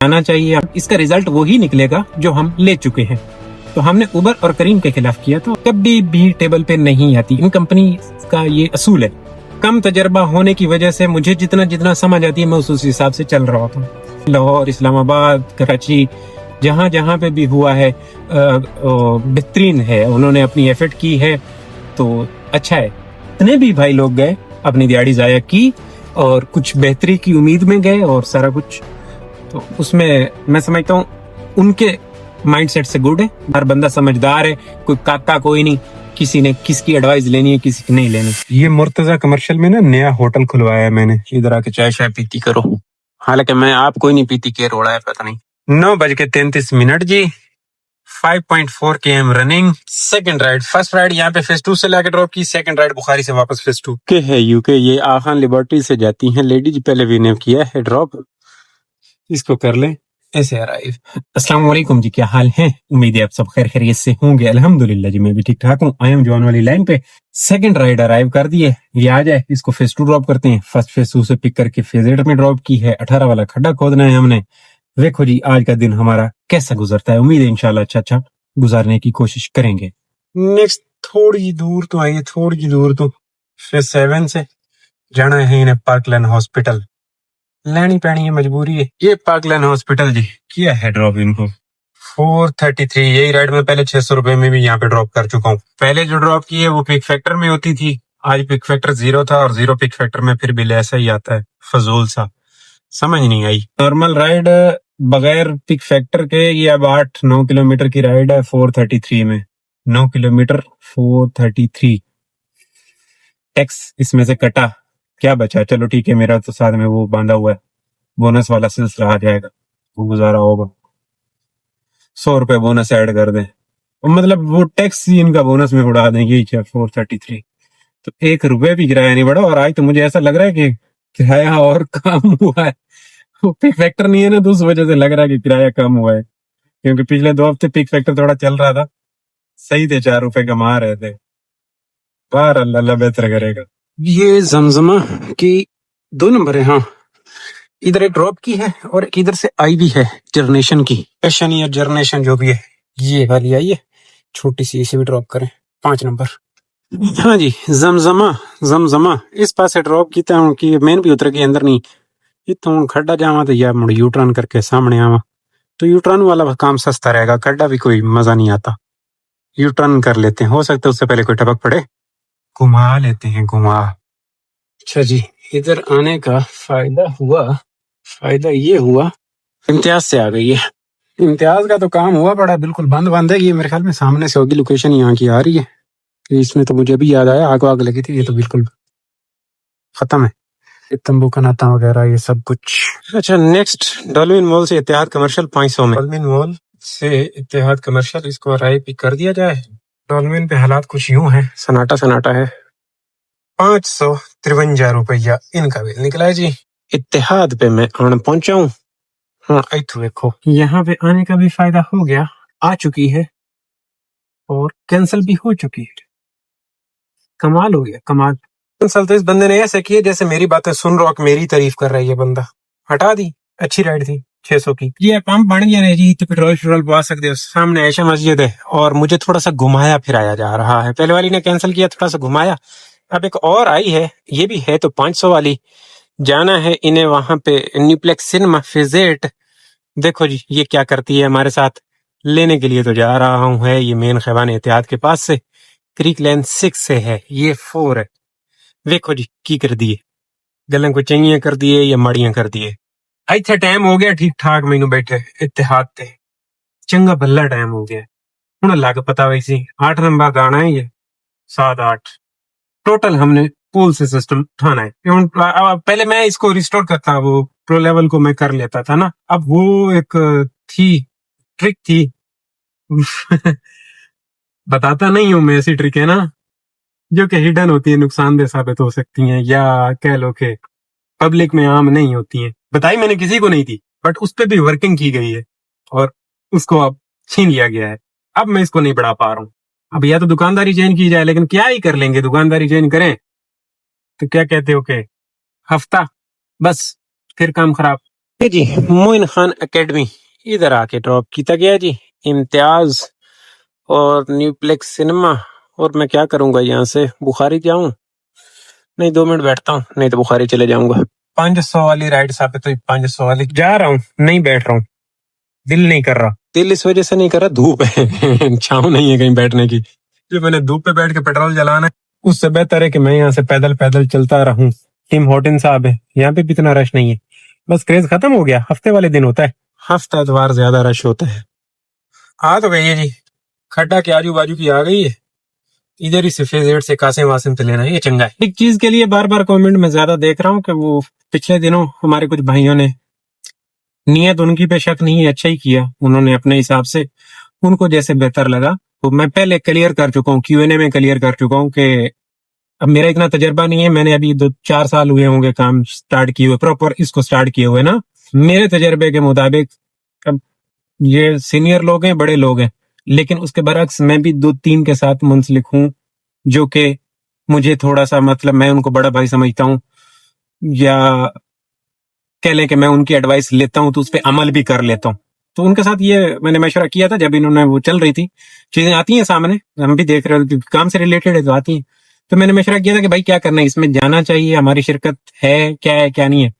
आना चाहिए। अब इसका रिजल्ट वही निकलेगा जो हम ले चुके हैं। तो हमने उबर और करीम के खिलाफ किया तो कभी भी टेबल पे नहीं आती। इन कंपनी का ये असूल है। कम तजर्बा होने की वजह से मुझे जितना जितना समझ आती है मैं उस हिसाब से चल रहा था। लाहौर, इस्लामाबाद, कराची, जहाँ जहाँ पे भी हुआ है बेहतरीन है। उन्होंने अपनी एफर्ट की है तो अच्छा है। इतने भी भाई लोग गए, अपनी दिहाड़ी जाया की और कुछ बेहतरी की उम्मीद में गए और सारा कुछ, तो उसमें मैं समझता हूँ उनके माइंडसेट से गुड है। हर बंदा समझदार है, कोई काका कोई नहीं, किसी ने किसकी एडवाइस लेनी है किसी की नहीं लेनी। ये मुर्तजा कमर्शियल में ना नया होटल खुलवाया है मैंने, इधर आके चाय शाय पीती करो। हालांकि मैं आप कोई नहीं पीती, के रोड़ा है पता नहीं। 9:33 जी। 5.4 km running. Second ride, first ride यहाँ पे फेज 2 से लाके ड्रॉप की, सेकंड राइड बुखारी से वापस फेज 2 के है यूके। ये आखान लिबर्टी से जाती हैं लेडीज, पहले भी ने किया है ड्रॉप, इसको कर लें ऐसे अराइव। अस्सलाम वालेकुम जी, क्या हाल है? उम्मीद है आप सब खैर खैरियत से होंगे। अल्हम्दुलिल्लाह जी मैं भी ठीक ठाक हूँ। आई एम जॉन वाली लाइन पे सेकंड राइड अराइव कर दिए। ये आ जाए, इसको फेज 2 ड्रॉप करते हैं। फर्स्ट फेज 2 से पिक करके फेज 8 में ड्रॉप की है। 18 वाला खड्डा खोदना है हमने। देखो जी आज का दिन हमारा कैसा गुजरता है। उम्मीद है इंशाल्लाह अच्छा गुजारने की कोशिश करेंगे। नेक्स्ट थोड़ी दूर तो आइए, थोड़ी दूर तो फेज 7 से जाना है इन्हें पार्कलैंड हॉस्पिटल। लेनी पैनी है, मजबूरी है। ये पार्कलैंड हॉस्पिटल जी किया है ड्रॉप इनको 433। यही राइड में पहले 600 रुपए में भी यहाँ पे ड्रॉप कर चुका हूँ। पहले जो ड्रॉप की है वो पिक फैक्टर में होती थी, आज पिक फैक्टर 0 था और 0 पिक फैक्टर में फिर बिल ऐसा ही आता है, फजूल सा, समझ नहीं आई। नॉर्मल राइड बगैर पिक फैक्टर के ये अब 8-9 किलोमीटर की राइड है 433 में। 9 किलोमीटर 433, टैक्स इसमें से कटा, क्या बचा? चलो ठीक है, मेरा तो साथ में वो बांधा हुआ है, बोनस वाला सिलसिला आ जाएगा, वो गुजारा होगा। 100 रुपए बोनस ऐड कर दें, मतलब वो टैक्स ही इनका बोनस में उड़ा देंगे। यही 433, तो 1 रुपए भी किराया नहीं बढ़ा। और आज तो मुझे ऐसा लग रहा है कि किराया और कम हुआ है। वो पिक फैक्टर नहीं है ना, तो उस वजह से लग रहा है कि किराया कम हुआ है, क्योंकि पिछले 2 हफ्ते पिक फैक्टर थोड़ा चल रहा था, सही थे, 4 रुपए कमा रहे थे। बार अल्लाह बेहतर करेगा। ये जमजमा की 2 नंबर है। हाँ, इधर एक ड्रॉप की है और एक इधर से आई भी है, जर्नेशन की, पैशन या जर्नेशन जो भी है, ये वाली आई है छोटी सी, इसे भी ड्रॉप करें 5 नंबर। हाँ जी, जमजमा इस पास से ड्रॉप की था कि मेन भी उतर के अंदर नहीं, इतना खड्डा जावा तो या मुड़ यू टर्न करके सामने आवा, तो यू टर्न वाला काम सस्ता रहेगा, खड्डा भी कोई मजा नहीं आता। यू टर्न कर लेते हैं, हो सकता है उससे पहले कोई टपक पड़े, घुमा लेते हैं, घुमा। अच्छा जी, इधर आने का फायदा ये हुआ, इम्तियाज से आ गई है। इम्तियाज का तो काम हुआ पड़ा, बिल्कुल बंद बंद है। ये मेरे ख्याल में सामने से होगी, लोकेशन यहाँ की आ रही है। इसमें तो मुझे भी याद आया, आग लगी थी, ये तो बिल्कुल खत्म है, ये तंबू का नाता वगैरह ये सब कुछ। अच्छा, नेक्स्ट डॉल्फिन मॉल से इत्तेहाद कमर्शियल 500 में। डॉल्फिन मॉल से इत्तेहाद कमर्शियल, इसको अराइव भी कर दिया जाए। डॉल्फिन पे हालात कुछ यूं है, सन्नाटा है। 553 रुपया इनका बिल निकला है जी। इत्तेहाद पे मैं आन पहुंचा हूँ। हाँ, इतो देखो, यहाँ पे आने का भी फायदा हो गया, आ चुकी है और कैंसिल भी हो चुकी है। कमाल हो गया, कमाल। कैंसिल तो इस बंदे ने ऐसे किया जैसे मेरी बातें सुन रहा हो, मेरी तारीफ कर रहा है ये बंदा। हटा दी, अच्छी राइड थी 600 की। ये पंप बन गया ना जी, तो पेट्रोल पवा सकते हो। सामने ऐशा मस्जिद है और मुझे थोड़ा सा घुमाया फिराया जा रहा है। पहले वाली ने कैंसिल किया, थोड़ा सा घुमाया। अब एक और आई है, ये भी है तो 500 वाली। जाना है इन्हें वहां पे न्यूप्लेक्स सिनेमा फेज 8। देखो जी ये क्या करती है हमारे साथ। लेने के लिए तो जा रहा हूँ, है ये मेन खैबान एहतियात के पास से, क्रीक लैन 6 से है, ये 4 है। देखो जी की कर दिए, गलों को चंगियां कर दिए या माड़ियां कर दिए। इत्थे टाइम हो गया ठीक ठाक, मैनू बैठे इत्तेहाद ते चंगा भला टाइम हो गया। हुण लग पता वैसी 8 नंबर का आना है, ये 7-8 टोटल हमने पूल से सिस्टम उठाना है। पहले मैं इसको रिस्टोर करता, वो प्रो लेवल को मैं कर लेता था ना, अब वो एक थी ट्रिक थी बताता नहीं हूं मैं, ऐसी ट्रिक है ना जो कि हिडन होती है, नुकसानदेह साबित हो सकती हैं, या कह लो कि पब्लिक में आम नहीं होती हैं। बताई मैंने किसी को नहीं थी, बट उस पर भी वर्किंग की गई है और उसको अब छीन लिया गया है। अब मैं इसको नहीं बढ़ा पा रहा हूँ। अब या तो दुकानदारी चेंज की जाए, लेकिन क्या ही कर लेंगे, दुकानदारी चेंज करें तो क्या कहते हो कि हफ्ता बस फिर काम खराब। ये जी मोइन खान एकेडमी इधर आके ड्रॉप किया गया जी। इम्तियाज और न्यूप्लेक्स सिनेमा। और मैं क्या करूंगा यहाँ से, बुखारी जाऊं? नहीं, 2 मिनट बैठता हूँ, नहीं तो बुखारी चले जाऊंगा। 500 वाली राइड साबित हुई, 500 वाली जा रहा हूँ, नहीं बैठ रहा हूँ, दिल नहीं कर रहा। दिल इस वजह से नहीं कर रहा, धूप है छाँव नहीं है कहीं बैठने की। जो मैंने धूप पे बैठ के पेट्रोल जलाना है, उससे बेहतर है कि मैं यहाँ से पैदल पैदल चलता रहूं। टिम हॉर्टन साहब है यहाँ पे भी, इतना रश नहीं है। बस क्रेज खत्म हो गया, हफ्ते वाले दिन होता है, हफ्ता इतवार ज्यादा रश होता है। आ तो गई है जी, खड्डा के आजू बाजू की आ गई है, इधर ही सिर्फ से कासिम वासिम से लेना है, ये चंगा है। एक चीज के लिए बार बार कमेंट में ज्यादा देख रहा हूँ कि वो पिछले दिनों हमारे कुछ भाइयों ने, नियत उनकी पे शक नहीं है, अच्छा ही किया उन्होंने अपने हिसाब से, उनको जैसे बेहतर लगा। तो मैं पहले क्लियर कर चुका हूँ, Q&A में क्लियर कर चुका हूँ कि अब मेरा इतना तजर्बा नहीं है, मैंने अभी 2-4 साल हुए होंगे काम स्टार्ट किए हुए, प्रॉपर इसको स्टार्ट किए हुए ना। मेरे तजर्बे के मुताबिक अब ये सीनियर लोग हैं, बड़े लोग हैं, लेकिन उसके बरक्स मैं भी 2-3 के साथ मुंसलिक हूँ जो कि मुझे थोड़ा सा, मतलब मैं उनको बड़ा भाई समझता हूँ, या कह लें कि मैं उनकी एडवाइस लेता हूँ तो उस पर अमल भी कर लेता हूँ। तो उनके साथ ये मैंने मशवरा किया था जब इन्होंने, वो चल रही थी चीजें, आती हैं सामने, हम भी देख रहे हो, काम से रिलेटेड है तो आती हैं। तो मैंने मशवरा किया था कि भाई क्या करना है, इसमें जाना चाहिए, हमारी शिरकत है क्या नहीं है।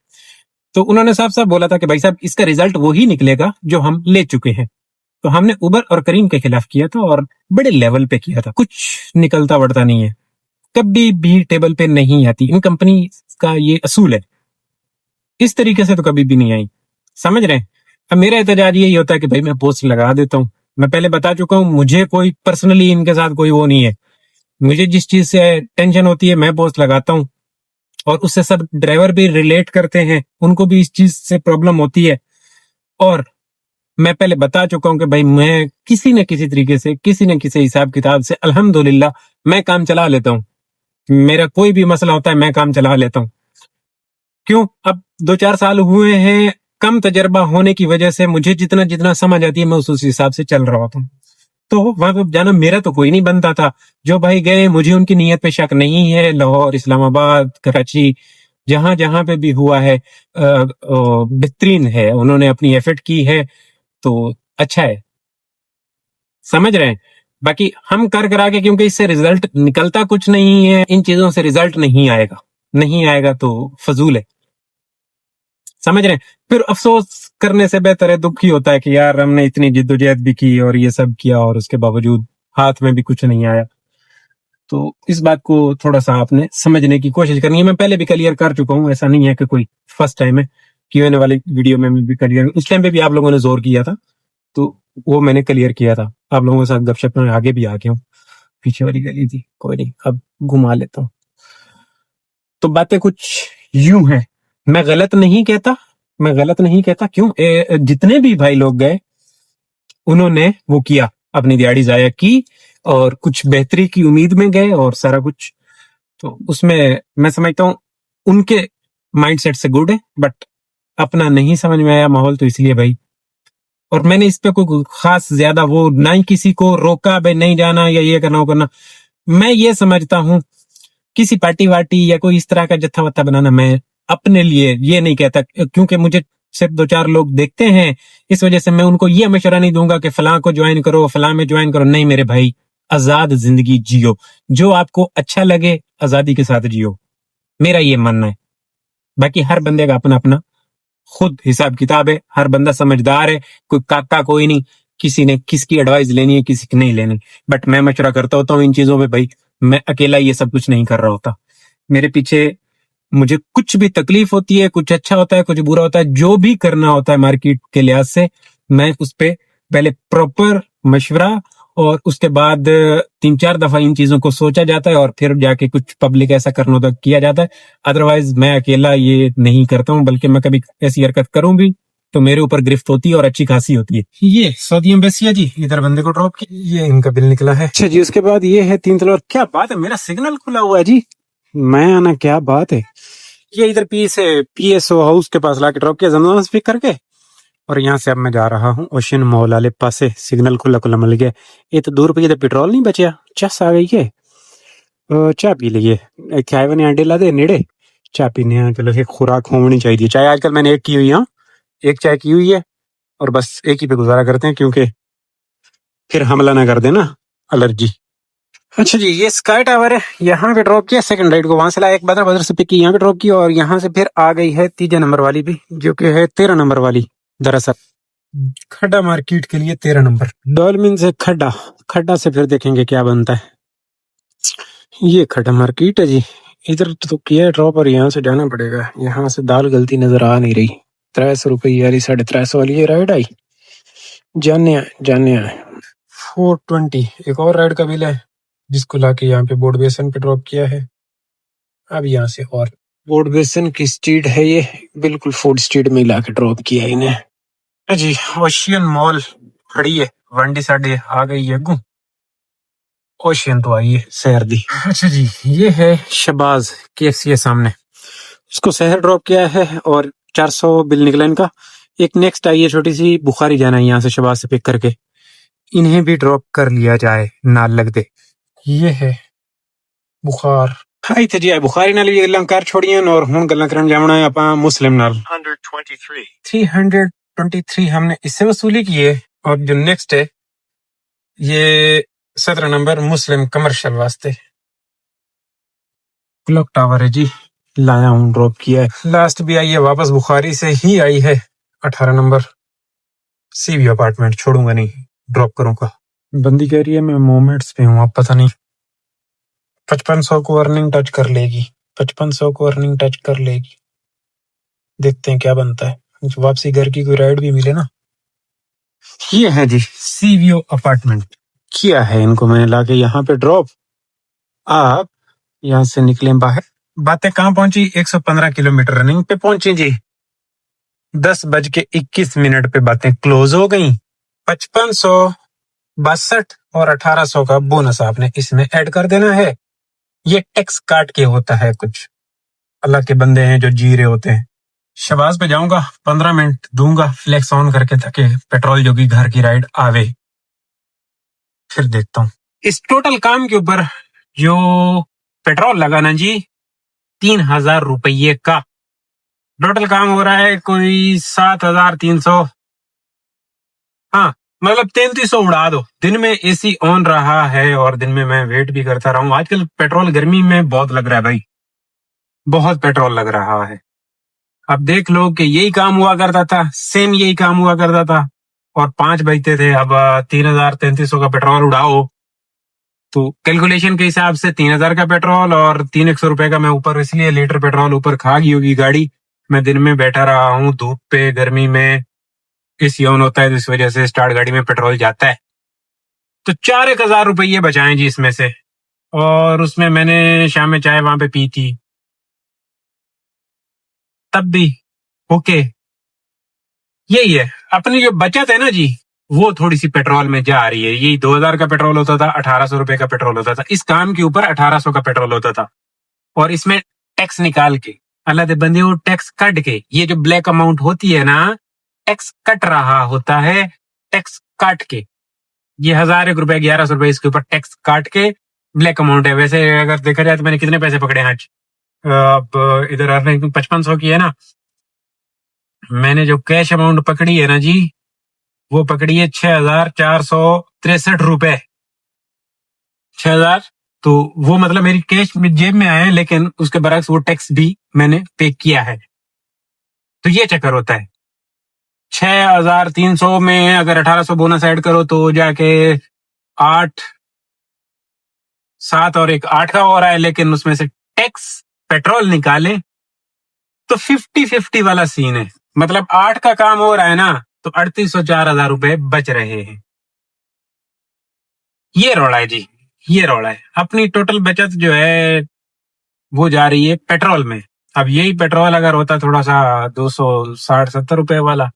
तो उन्होंने साफ साफ बोला था कि भाई साहब इसका रिजल्ट वही निकलेगा जो हम ले चुके हैं। तो हमने उबर और करीम के खिलाफ किया था और बड़े लेवल पे किया था, कुछ निकलता बढ़ता नहीं है, कभी भी टेबल पे नहीं आती, इन कंपनी का ये असूल है, इस तरीके से तो कभी भी नहीं आई। समझ रहे हैं? अब मेरा एहतजाज यही होता है कि भाई मैं पोस्ट लगा देता हूँ, मैं पहले बता चुका हूँ, मुझे कोई पर्सनली इनके साथ कोई वो नहीं है, मुझे जिस चीज से टेंशन होती है मैं पोस्ट लगाता हूँ, और उससे सब ड्राइवर भी रिलेट करते हैं, उनको भी इस चीज से प्रॉब्लम होती है। और मैं पहले बता चुका हूं कि भाई मैं किसी न किसी तरीके से, किसी न किसी हिसाब किताब से अल्हम्दुलिल्लाह मैं काम चला लेता हूँ, मेरा कोई भी मसला होता है मैं काम चला लेता हूँ। क्यों? अब 2-4 साल हुए हैं, कम तजर्बा होने की वजह से मुझे जितना जितना समझ आती है मैं उस हिसाब से चल रहा होता हूँ। तो वहां पे जाना मेरा तो कोई नहीं बनता था, जो भाई गए मुझे उनकी नीयत पे शक नहीं है, लाहौर, इस्लामाबाद, कराची, जहां जहां पे भी हुआ है बेहतरीन है, उन्होंने अपनी एफर्ट की है, तो अच्छा है। समझ रहे हैं? बाकी हम कर करा के, क्योंकि इससे रिजल्ट निकलता कुछ नहीं है, इन चीजों से रिजल्ट नहीं आएगा, नहीं आएगा तो फजूल है। समझ रहे हैं? फिर अफसोस करने से बेहतर है, दुख ही होता है कि यार हमने इतनी जिद्दोजहद भी की और ये सब किया और उसके बावजूद हाथ में भी कुछ नहीं आया। तो इस बात को थोड़ा सा आपने समझने की कोशिश करनी है। मैं पहले भी क्लियर कर चुका हूँ, ऐसा नहीं है कि कोई फर्स्ट टाइम है। Q&A वाली वीडियो में भी क्लियर, उस टाइम पे भी आप लोगों ने जोर किया था, तो वो मैंने क्लियर किया था आप लोगों के साथ, गपशप में आगे भी आ गया हूँ। पीछे वाली गली थी, कोई नहीं, अब घुमा लेता हूँ। तो बातें कुछ यूं हैं, मैं गलत नहीं कहता, मैं गलत नहीं कहता। क्यों? जितने भी भाई लोग गए उन्होंने वो किया, अपनी दिहाड़ी जाया की और कुछ बेहतरी की उम्मीद में गए और सारा कुछ, तो उसमें मैं समझता हूँ उनके माइंडसेट से गुड है, बट अपना नहीं समझ में आया माहौल, तो इसलिए भाई। और मैंने इस पे कोई खास ज्यादा वो ना ही किसी को रोका भाई नहीं जाना या ये करना वो करना। मैं ये समझता हूँ किसी पार्टी वार्टी या कोई इस तरह का जत्था वत्था बनाना मैं अपने लिए ये नहीं कहता, क्योंकि मुझे सिर्फ 2-4 लोग देखते हैं, इस वजह से मैं उनको ये मशवरा नहीं दूंगा कि फलां को ज्वाइन करो, फलां में ज्वाइन करो। नहीं मेरे भाई, आजाद जिंदगी जियो, जो आपको अच्छा लगे आजादी के साथ जियो, मेरा ये मानना है। बाकी हर बंदे का अपना अपना खुद हिसाब किताब है, हर बंदा समझदार है, कोई काका कोई नहीं, किसी ने किसकी एडवाइस लेनी है किसी की नहीं लेनी। बट मैं मशवरा करता होता हूँ इन चीजों पे भाई, मैं अकेला ये सब कुछ नहीं कर रहा होता, मेरे पीछे मुझे कुछ भी तकलीफ होती है, कुछ अच्छा होता है, कुछ बुरा होता है, जो भी करना होता है मार्केट के लिहाज से, मैं उस पे पहले प्रॉपर मशवरा और उसके बाद 3-4 दफा इन चीजों को सोचा जाता है और फिर जाके कुछ पब्लिक ऐसा करना होता किया जाता है। अदरवाइज मैं अकेला ये नहीं करता हूँ, बल्कि मैं कभी ऐसी हरकत करूं भी तो मेरे ऊपर गिरफ्त होती है और अच्छी खासी होती है। ये सऊदी एम्बेसी है जी, इधर बंदे को ड्रॉप किया, ये इनका बिल निकला है। अच्छा जी, उसके बाद ये है 3 तलवार। क्या बात है, मेरा सिग्नल खुला हुआ है जी, मैं आना, क्या बात है। ये इधर PSO हाउस के पास लाके ड्रॉप किया जमजम स्पीक करके, और यहाँ से अब मैं जा रहा हूँ ओशन मॉल वाले पासे। सिग्नल खुला खुला मिल गया, ये तो 2 रुपये का पेट्रोल नहीं बचा, चस आ गई है। चाय पी लीजिए, चाय बने अंडे ला दे नेड़े, चाय पीने हैं। चलो एक खुराक होनी चाहिए, चाय आजकल मैंने एक की हुई है, एक चाय की हुई है और बस एक ही पे गुजारा करते हैं, क्योंकि फिर हमला ना कर देना एलर्जी। अच्छा जी, ये स्काई टावर है, यहाँ पे ड्रॉप किया सेकंड राइड को, वहां से लाया, एक बदर से पिक की, यहाँ पे ड्रॉप किया और यहाँ से फिर आ गई है तीसरे नंबर वाली भी, जो कि है 13 नंबर वाली। दरअसल खड्डा मार्केट के लिए 13 नंबर, डॉल्मिन से खड्डा, खड्डा से फिर देखेंगे क्या बनता है। ये खड्डा मार्केट है जी, इधर तो किया है ड्रॉप और यहाँ से जाना पड़ेगा। यहाँ से दाल गलती नजर आ नहीं रही। 300 रुपये वाली 350 वाली ये राइड आई, जाने आए 420। एक और राइड का बिल है जिसको लाके यहाँ पे बोर्ड बेसन पे ड्रॉप किया है। अब यहाँ से और बोर्ड बेसन की स्ट्रीट है ये, बिल्कुल फूड स्ट्रीट में लाके ड्रॉप किया है इन्हें। जी ओशियन मॉल खड़ी है, वंडी साढ़े आ गई है गु, ओशियन तो आई है शहर दी। अच्छा जी, ये है शबाज KFC है सामने, उसको शहर ड्रॉप किया है और 400 बिल निकला इनका। एक नेक्स्ट आई है छोटी सी, बुखारी जाना है यहाँ से शबाज से पिक करके, इन्हें भी ड्रॉप कर लिया जाए नाल लग दे। ये है बुखार हाई थे जी, बुखारी नाल भी गल्लां कर छोड़ियां और हुण गल्लां करन जावना है आपा मुस्लिम नाल। 323 हमने इससे वसूली की है और जो नेक्स्ट है ये 17 नंबर मुस्लिम कमर्शियल वास्ते। क्लॉक टावर है जी, लाया हूँ ड्रॉप किया है। लास्ट भी आई है वापस बुखारी से ही आई है, 18 नंबर सीवी अपार्टमेंट, छोड़ूंगा नहीं, ड्रॉप करूंगा। बंदी कह रही है मैं मोमेंट्स पे हूँ, अब पता नहीं 5500 को अर्निंग टच कर लेगी, 5500 को अर्निंग टच कर लेगी, देखते हैं क्या बनता है। वापसी घर की कोई राइड भी मिले ना। ये है जी सीवीओ अपार्टमेंट, किया है इनको मैंने लाके यहाँ पे ड्रॉप। आप यहाँ से निकले बाहर, बातें कहाँ पहुंची, 115 किलोमीटर रनिंग पे पहुंची जी। 10:21 पे बातें क्लोज हो गई। 5562 और 1800 का बोनस आपने इसमें ऐड कर देना है। ये टैक्स काट के होता है, कुछ अल्लाह के बंदे हैं जो जी रहे होते हैं। शबाज पे जाऊंगा, 15 मिनट दूंगा फ्लेक्स ऑन करके ताकि पेट्रोल जो की घर की राइड आवे, फिर देखता हूँ। इस टोटल काम के ऊपर जो पेट्रोल लगा ना जी, 3000 रुपये का टोटल काम हो रहा है, कोई 7300, हाँ मतलब 3300 उड़ा दो। दिन में एसी ऑन रहा है और दिन में मैं वेट भी करता रहा हूँ। आजकल पेट्रोल गर्मी में बहुत लग रहा है भाई, बहुत पेट्रोल लग रहा है। अब देख लो कि यही काम हुआ करता था, सेम यही काम हुआ करता था और 5 बजते थे। अब 3300 का पेट्रोल उड़ाओ तो कैलकुलेशन के हिसाब से 3000 का पेट्रोल और 300 रुपए का मैं ऊपर, इसलिए लीटर पेट्रोल ऊपर खा गई होगी गाड़ी। मैं दिन में बैठा रहा हूँ धूप पे, गर्मी में एसी ऑन होता है तो इस वजह से स्टार्ट गाड़ी में पेट्रोल जाता है। तो 4000 रुपये बचाएं जी इसमें से। और उसमें मैंने शाम में चाय वहां पे पी थी, तब भी ओके। यही है अपनी जो बचत है ना जी, वो थोड़ी सी पेट्रोल में जा रही है। यही 2000 का पेट्रोल होता था, 1800 रुपए का पेट्रोल होता था। इस काम के ऊपर 1800 का पेट्रोल होता था और इसमें टैक्स निकाल के अल्लाह दे बंदे वो टैक्स कट के, ये जो ब्लैक अमाउंट होती है ना, टैक्स कट रहा होता है, टैक्स काट के। ये 1001 रुपए 1100 रुपए इसके ऊपर टैक्स काट के ब्लैक अमाउंट है। वैसे अगर देखा जाए तो मैंने कितने पैसे पकड़े आज, अब इधर अर्निंग 5500 की है ना, मैंने जो कैश अमाउंट पकड़ी है ना जी, वो पकड़ी है 6463 रुपए। 6000, तो वो मतलब मेरी कैश में जेब में आए हैं, लेकिन उसके बरक्स वो टैक्स भी मैंने पे किया है। तो ये चक्कर होता है। 6300 में अगर 1800 बोनस ऐड करो तो जाके 8, 7 और 1 8 का हो रहा है, लेकिन उसमें से टैक्स पेट्रोल निकाले तो 50-50 वाला सीन है। मतलब 8 का काम हो रहा है ना, तो 3804 रुपए बच रहे हैं। ये रोड़ा है जी, ये रोड़ा है। अपनी टोटल बचत जो है वो जा रही है पेट्रोल में। अब यही पेट्रोल अगर होता थोड़ा सा 260-70 रुपए वाला,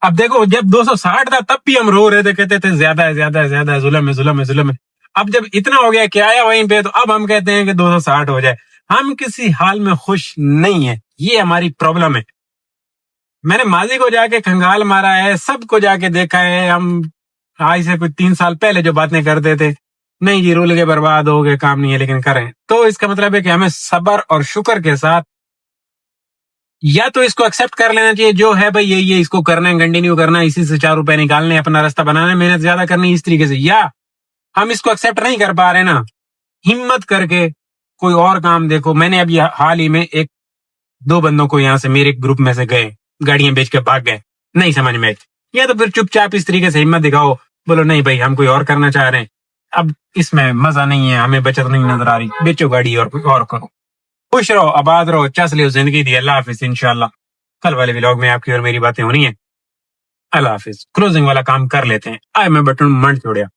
अब देखो जब 260 था तब भी हम रो रहे थे, कहते थे ज्यादा है, ज्यादा है, ज्यादा है, जुल्म है, जुल्म है, जुल्म है। अब जब इतना हो गया कि आया वहीं पे, तो अब हम कहते हैं कि 260 हो जाए। हम किसी हाल में खुश नहीं है, ये हमारी प्रॉब्लम है। मैंने माजी को जाके खंगाल मारा है, सबको जाके देखा है। हम आज से कुछ 3 साल पहले जो बातें करते थे, नहीं जी रुल के बर्बाद हो गए, काम नहीं है, लेकिन करें। तो इसका मतलब है कि हमें सब्र और शुक्र के साथ या तो इसको एक्सेप्ट कर लेना चाहिए, जो है भाई ये इसको करना है, कंटिन्यू करना है, इसी से 4 रुपए निकालने, अपना रास्ता बनाना है, मेहनत ज्यादा करनी इस तरीके से। या हम इसको एक्सेप्ट नहीं कर पा रहे ना, हिम्मत करके कोई और काम देखो। मैंने अभी हाल ही में 1-2 बंदों को यहाँ से मेरे ग्रुप में से गए, गाड़ियां बेच के भाग गए, नहीं समझ में आई। या तो फिर चुपचाप इस तरीके से हिम्मत दिखाओ, बोलो नहीं भाई हम कोई और करना चाह रहे हैं, अब इसमें मजा नहीं है, हमें बचत नहीं नजर आ रही, बेचो गाड़ी और कोई और करो। खुश रहो, आबाद रहो, चस लो जिंदगी दी। अल्लाह हाफिज। इंशाल्लाह कल वाले व्लॉग में आपकी और मेरी बातें होनी है। अल्लाह हाफिज। क्लोजिंग वाला काम कर लेते हैं। आए मैं बटन मंड छोड़िया।